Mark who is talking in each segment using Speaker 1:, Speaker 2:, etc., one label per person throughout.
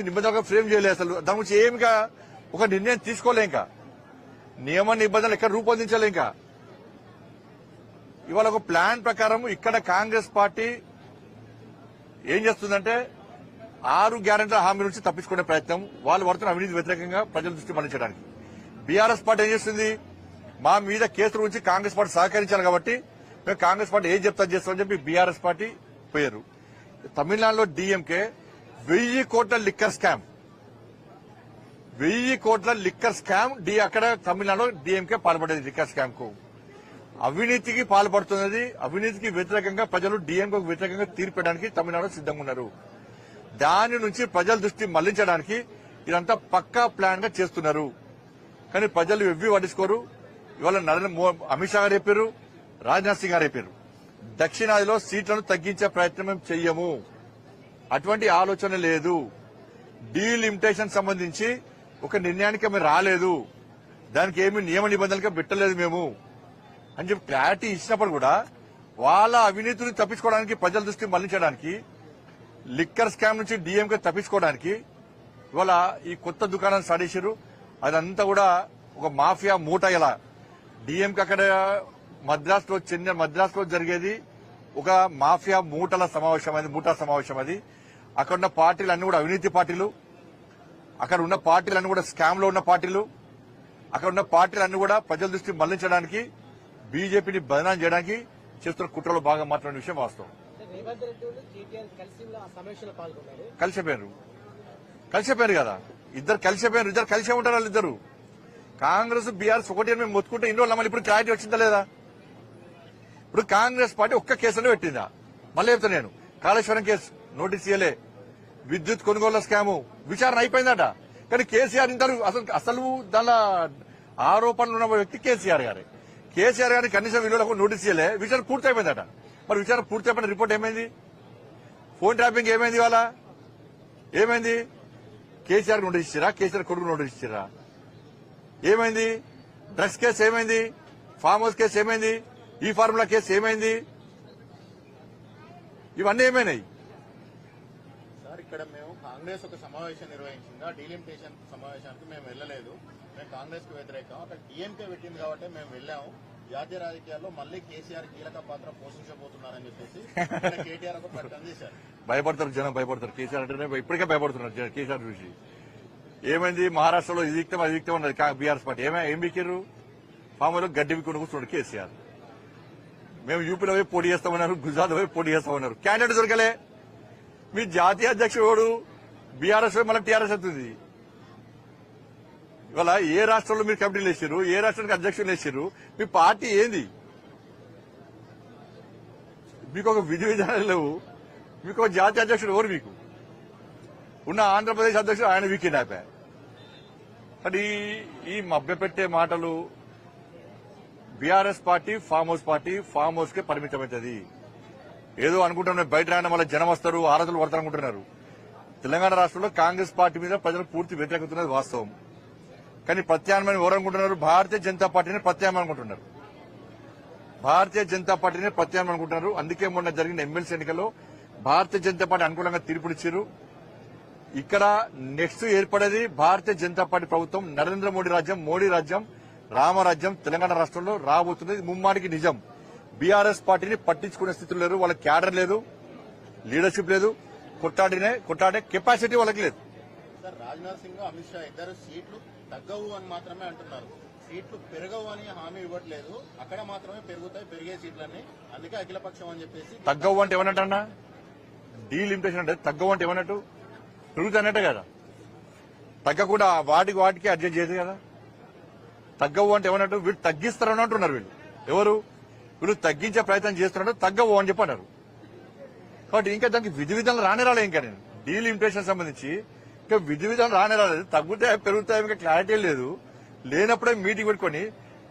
Speaker 1: నిబంధనలు ఫ్రేమ్ చేయలేదు, అసలు దాని గురించి ఏమిగా ఒక నిర్ణయం తీసుకోలే, ఇంకా నియమ నిబంధనలు ఎక్కడ రూపొందించలే. ఇంకా ఇవాళ ఒక ప్లాన్ ప్రకారం ఇక్కడ కాంగ్రెస్ పార్టీ ఏం చేస్తుందంటే 6 గ్యారెంటీల హామీ నుంచి తప్పించుకునే ప్రయత్నం, వాళ్ళు పడుతున్న అవినీతి వ్యతిరేకంగా ప్రజల దృష్టి మళ్లించడానికి. బీఆర్ఎస్ పార్టీ ఏం చేస్తుంది, మా మీద కేసుల గురించి కాంగ్రెస్ పార్టీ సహకరించాలి కాబట్టి మేము కాంగ్రెస్ పార్టీ ఏం చెప్తా చేస్తామని చెప్పి బీఆర్ఎస్ పార్టీ పోయారు. తమిళనాడులో డీఎంకే 1000 కోట్ల లిక్కర్ స్కామ్, 1000 కోట్ల లిక్కర్ స్కామ్ అక్కడ తమిళనాడులో డీఎంకే పాల్పడేది. లిక్కర్ స్కామ్ కు అవినీతికి పాల్పడుతున్నది. అవినీతికి వ్యతిరేకంగా ప్రజలు డీఎంకేకు వ్యతిరేకంగా తీర్పడానికి తమిళనాడు సిద్దంగా ఉన్నారు. దాని నుంచి ప్రజల దృష్టి మళ్లించడానికి ఇదంతా పక్కా ప్లాన్ గా చేస్తున్నారు. కానీ ప్రజలు ఎవ్వి పట్టించుకోరు. ఇవాళ అమిత్ షా గారు చెప్పారు, రాజ్నాథ్ సింగ్ గారు చెప్పారు, దక్షిణాదిలో సీట్లను తగ్గించే ప్రయత్నం మేము చెయ్యము, అటువంటి ఆలోచన లేదు, డీలిమిటేషన్ సంబంధించి ఒక నిర్ణయానికి మేము రాలేదు, దానికి ఏమి నియమ నిబంధనలుగా పెట్టలేదు మేము అని చెప్పి క్లారిటీ ఇచ్చినప్పుడు కూడా వాళ్ళ అవినీతిని తప్పించుకోవడానికి, ప్రజల దృష్టి మళ్లించడానికి, లిక్కర్ స్కామ్ నుంచి డీఎంకే తప్పించుకోవడానికి ఇవాళ ఈ కొత్త దుకాణాన్ని స్టార్ట్ చేశారు. అదంతా కూడా ఒక మాఫియా మూట. ఇలా డీఎంకే అక్కడ మద్రాసులో జరిగేది ఒక మాఫియా మూటా సమావేశం అది. అక్కడ ఉన్న పార్టీలు అన్ని కూడా అవినీతి పార్టీలు, అక్కడ ఉన్న పార్టీలన్నీ కూడా స్కామ్ లో ఉన్న పార్టీలు, అక్కడ ఉన్న పార్టీలన్నీ కూడా ప్రజల దృష్టి మళ్లించడానికి, బీజేపీని బదనాం చేయడానికి చేస్తున్న కుట్రలో భాగం మాట్లాడిన విషయం వాస్తవం. కలిసిపోయారు కదా, ఇద్దరు కలిసే ఉంటారు. వాళ్ళిద్దరు కాంగ్రెస్ బీఆర్ఎస్ ఒకటి మేము మొత్తుకుంటే ఇన్ని రోజులు మళ్ళీ ఇప్పుడు క్లారిటీ వచ్చిందా లేదా? ఇప్పుడు కాంగ్రెస్ పార్టీ ఒక్క కేసులో పెట్టిందా? మళ్ళీ చెప్తా నేను, కాళేశ్వరం కేసు నోటీస్ ఇయ్యలే, విద్యుత్ కొనుగోళ్ల స్కాము విచారణ అయిపోయిందట. కానీ కేసీఆర్ ఇంత అసలు దాని ఆరోపణలు ఉన్న వ్యక్తి కేసీఆర్ గారి కనీసం విలువలకు నోటీస్ ఇయ్యలే, విచారణ పూర్తయిపోయిందట. మరి విచారణ పూర్తయిపోయిన రిపోర్ట్ ఏమైంది? ఫోన్ ట్యాపింగ్ ఏమైంది? ఇవాళ ఏమైంది? కేసీఆర్ నోటీస్ ఇచ్చిరా? కేసీఆర్ కొడుకు నోటీస్ ఇచ్చిరా? ఏమైంది? డ్రగ్స్ కేసు ఏమైంది? ఫామ్ హౌస్ కేసు ఏమైంది? ఈ ఫార్ములా కేసు ఏమైంది? ఇవన్నీ ఏమైనాయి
Speaker 2: సార్? ఇక్కడ మేము కాంగ్రెస్ ఒక సమావేశం నిర్వహించిందా, డీలిమిటేషన్ సమావేశానికి మేము వెళ్ళలేదు, మేము కాంగ్రెస్ కు వ్యతిరేకం. అక్కడ డీఎంకే పెట్టింది కాబట్టి మేము వెళ్ళాము. జాతీయ రాజకీయాల్లో మళ్లీ కేసీఆర్ కీలక పాత్ర పోషించబోతున్నారని చెప్పేసి కేటీఆర్ ఒక ప్రకటన చేశారు.
Speaker 1: భయపడతారు, జనం భయపడతారు. కేసీఆర్ అంటేనే ఇప్పటికే భయపడుతున్నారు కేసీఆర్ చూసి. ఏమైంది? మహారాష్ట్రలో ఇది విక్తం అది విక్తం అన్నది బీఆర్ఎస్ పార్టీ. ఏం బిక్కిర్రు? పాములో గడ్డి విక్కుని కూర్చున్నాడు కేసీఆర్. మేము యూపీలో పోయి పోటీ చేస్తామన్నారు, గుజరాత్ పోయి పోటీ చేస్తామన్నారు, క్యాండిడేట్ దొరకలే. మీ జాతీయ అధ్యక్షుడు బీఆర్ఎస్ మళ్ళీ టీఆర్ఎస్ అవుతుంది. ఇవాళ ఏ రాష్ట్రంలో మీరు కమిటీలు వేసారు, ఏ రాష్ట్రానికి అధ్యక్షులు వేసారు, మీ పార్టీ ఏంది? మీకు ఒక విధి విధానాలు లేవు. మీకు ఒక జాతీయ అధ్యక్షుడు ఎవరు? మీకు ఉన్న ఆంధ్రప్రదేశ్ అధ్యక్షుడు ఆయన వీకెండ్ అయిపోయారు. మరి ఈ మభ్యపెట్టే మాటలు, బీఆర్ఎస్ పార్టీ ఫామ్ హౌస్ కే పరిమితమవుతుంది. ఏదో అనుకుంటున్నారు బయట రాయడం వల్ల జనం వస్తారు, ఆరాధనలు పడతారు అనుకుంటున్నారు. తెలంగాణ రాష్ట్రంలో కాంగ్రెస్ పార్టీ మీద ప్రజలు పూర్తి వ్యతిరేకతున్నది వాస్తవం. కానీ ప్రత్యామ్నాయం ఎవరు అనుకుంటున్నారు? భారతీయ జనతా పార్టీని ప్రత్యామ్నాయం అనుకుంటున్నారు. అందుకే మొన్న జరిగిన ఎమ్మెల్సీ ఎన్నికల్లో భారతీయ జనతా పార్టీ అనుకూలంగా తీర్పునిచ్చారు. ఇక్కడ నెక్స్ట్ ఏర్పడేది భారతీయ జనతా పార్టీ ప్రభుత్వం, నరేంద్ర మోడీ రాజ్యం, రామరాజ్యం తెలంగాణ రాష్ట్రంలో రాబోతున్నది ముమ్మాడికి నిజం. బీఆర్ఎస్ పార్టీని పట్టించుకునే స్థితిలో లేరు, వాళ్ళ క్యాడర్ లేదు, లీడర్షిప్ లేదు, కొట్టాడే కెపాసిటీ వాళ్ళకి లేదు.
Speaker 2: సార్, రాజ్నాథ్ సింగ్ అమిత్ షా ఇద్దరు సీట్లు తగ్గవు అని మాత్రమే అంటున్నారు, సీట్లు పెరగవు అని హామీ ఇవ్వట్లేదు. అక్కడ మాత్రమే పెరుగుతాయి, పెరిగే సీట్లన్నీ, అందుకే అఖిలపక్షం అని చెప్పేసి.
Speaker 1: తగ్గవు అంటే ఏమన్నట్టన్నా? డీలిమిటేషన్ అంటే తగ్గవు అంటే ఏమన్నట్టు? పెరుగుతానట్టే కదా. తగ్గకుండా వాటికి అడ్జస్ట్ చేయదు కదా. తగ్గవు అంటే ఏమన్నట్టు? వీళ్ళు తగ్గిస్తారని అంటున్నారు. వీళ్ళు తగ్గించే ప్రయత్నం చేస్తున్నట్టు తగ్గవు అని చెప్పన్నారు. కాబట్టి ఇంకా దానికి విధి విధానం రాలే. ఇంకా నేను డీలిమిటేషన్ సంబంధించి ఇంకా విధి విధానం రాలేదు. తగ్గుతాయి పెరుగుతాయి ఇంకా క్లారిటీ లేదు. లేనప్పుడే మీటింగ్ పెట్టుకుని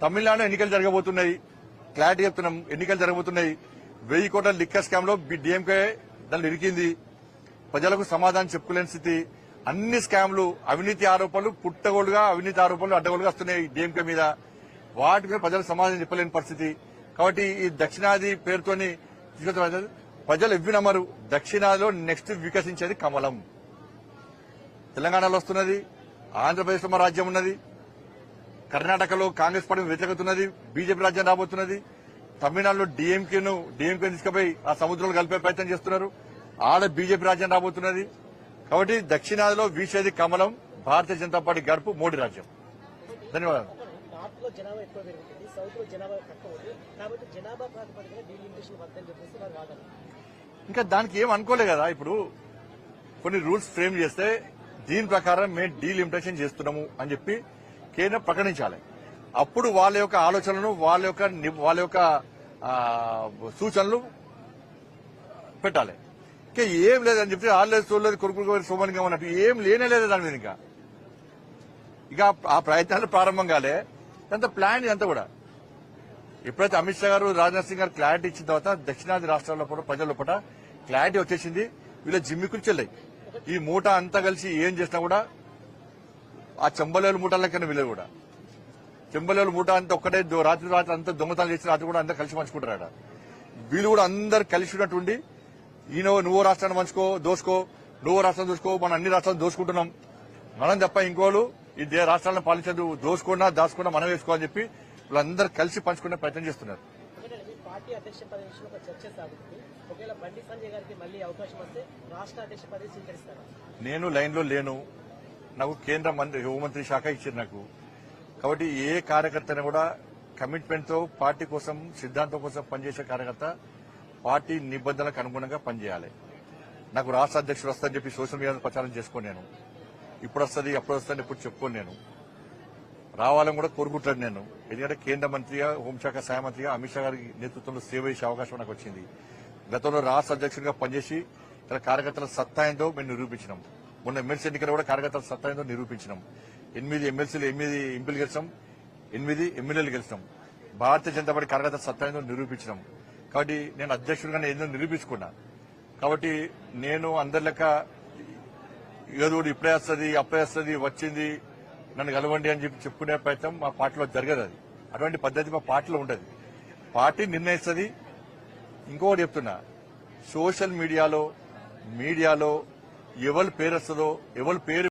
Speaker 1: తమిళనాడు ఎన్నికలు జరగబోతున్నాయి, క్లారిటీ చెప్తున్నాం, ఎన్నికలు జరగబోతున్నాయి. 1000 కోట్ల లిక్కర్ స్కామ్ లో డీఎంకే దాన్ని ఇరికింది. ప్రజలకు సమాధానం చెప్పుకోలేని స్థితి. అన్ని స్కామ్లు, అవినీతి ఆరోపణలు పుట్టగోలుగా, అవినీతి ఆరోపణలు అడ్డగోలుగా వస్తున్నాయి డీఎంకే మీద. వాటి మీద ప్రజలకు సమాధానం చెప్పలేని పరిస్థితి. కాబట్టి ఈ దక్షిణాది పేరుతోని ప్రజలు ఎవ్వి నమ్మరు. దక్షిణాదిలో నెక్స్ట్ వికసించేది కమలం. తెలంగాణలో వస్తున్నది, ఆంధ్రప్రదేశ్లో మా రాజ్యం ఉన్నది, కర్ణాటకలో కాంగ్రెస్ పార్టీ వ్యతిరేకత ఉన్నది, బీజేపీ రాజ్యం రాబోతున్నది, తమిళనాడులో డీఎంకే తీసుకుపోయి ఆ సముద్రంలో కలిపే ప్రయత్నం చేస్తున్నారు, ఆడ బీజేపీ రాజ్యం రాబోతున్నది. కాబట్టి దక్షిణాదిలో వీసేది కమలం, భారతీయ జనతా పార్టీ గడుపు మోడీ రాజ్యం. ధన్యవాదాలు.
Speaker 3: నార్త్ లో జనాభా ఎక్కువ పెరుగుతుంది, సౌత్ లో జనాభా తక్కువ ఉంది, కాబట్టి జనాభా ప్రాతిపదికన డీలిమిటేషన్ వద్దని చెప్పేసి వారు వాదన.
Speaker 1: ఇంకా దానికి ఏం అనుకోలే కదా. ఇప్పుడు కొన్ని రూల్స్ ఫ్రేమ్ చేస్తే దీని ప్రకారం మేము డీలిమిటేషన్ చేస్తున్నాము అని చెప్పి కేంద్రం ప్రకటించాలి. అప్పుడు వాళ్ళ యొక్క ఆలోచనలను వాళ్ళ యొక్క సూచనలు పెట్టాలి. ఇంకా ఏం లేదని చెప్పి ఆడలేదు చూడలేదు కొడుకులు సోమనిగా ఉన్నట్టు ఏం లేనే లేదు దాని మీద. ఇక ఆ ప్రయత్నాలు ప్రారంభం కాలే, అంత ప్లాన్ ఇదంతా కూడా. ఎప్పుడైతే అమిత్ షా గారు, రాజ్నాథ్ సింగ్ గారు క్లారిటీ ఇచ్చిన తర్వాత దక్షిణాది రాష్ట్రాల్లో కూడా ప్రజల లోపల క్లారిటీ వచ్చేసింది. వీళ్ళ జిమ్మికులు చెల్లాయి. ఈ మూట అంతా కలిసి ఏం చేసినా కూడా ఆ చెంబలేలు మూటలకన్నా వీళ్ళు కూడా చెంబలేలు మూట అంతా ఒక్కటే రాత్రి అంతా దొంగతనాలు చేసి రాత్రి కూడా అందరూ కలిసి పంచుకుంటారట. వీళ్ళు కూడా అందరు కలిసి ఉన్నట్టుండి ఈయన నువ్వు రాష్ట్రాన్ని పంచుకో దోసుకో, నువ్వు రాష్ట్రాన్ని దోసుకో, మనం అన్ని రాష్ట్రాలు దోసుకుంటున్నాం మనం తప్ప ఇంకోళ్ళు ఈ రాష్ట్రాలను పాలించదు, దోసుకున్నా దాచుకున్నా మనం వేసుకోవాలని చెప్పి వీళ్ళందరూ కలిసి పంచుకునే ప్రయత్నం చేస్తున్నారు.
Speaker 3: పార్టీ అధ్యక్ష పదవి విషయంలో ఒక చర్చ సాగుతుంది. ఒకవేళ బండి సంజయ్ గారికి మళ్ళీ అవకాశం వస్తే రాష్ట్ర అధ్యక్ష పదవి స్వీకరిస్తారు.
Speaker 1: నేను లైన్ లో లేను, నాకు కేంద్ర హోంమంత్రి శాఖ ఇచ్చారు నాకు. కాబట్టి ఏ కార్యకర్తని కూడా కమిట్మెంట్ తో పార్టీ కోసం సిద్ధాంతం కోసం పనిచేసే కార్యకర్త పార్టీ నిబంధనలకు అనుగుణంగా పనిచేయాలి. నాకు రాష్ట్ర అధ్యక్షుడు వస్తుందని చెప్పి సోషల్ మీడియాలో ప్రచారం చేసుకోను. నేను ఇప్పుడు వస్తుంది అప్పుడు వస్తుంది ఇప్పుడు చెప్పుకోను. నేను రావాలని కూడా కోరుకుంటాను. నేను ఎందుకంటే కేంద్ర మంత్రిగా, హోంశాఖ సహాయ మంత్రిగా అమిత్ షా గారి నేతృత్వంలో సేవ చేసే అవకాశం నాకు వచ్చింది. గతంలో రాష్ట్ర అధ్యక్షుడిగా పనిచేసి ఇలా కార్యకర్తల సత్తా ఏందో మేము నిరూపించినాం. మొన్న ఎమ్మెల్సీ ఎన్నికలు కూడా కార్యకర్తల సత్తా ఏందో నిరూపించినాం. 8 ఎమ్మెల్సీలు 8 ఎంపీలు గెలిచాం, 8 ఎమ్మెల్యేలు గెలిచాం. భారతీయ జనతా పార్టీ కార్యకర్తల సత్తా ఏందో నిరూపించినాం. కాబట్టి నేను అధ్యక్షుడిగా ఏదో నిరూపించుకున్నా. కాబట్టి నేను అందరి లెక్క ఏదో ఇప్పుడే వస్తుంది అప్పుడే వస్తుంది వచ్చింది నన్ను కలవండి అని చెప్పి చెప్పుకునే ప్రయత్నం మా పార్టీలో జరగదు. అది అటువంటి పద్ధతి మా పార్టీలో ఉండదు. పార్టీ నిర్ణయిస్తుంది. ఇంకొకటి చెప్తున్నా, సోషల్ మీడియాలో ఎవరి పేరు వస్తుందో ఎవరి పేరు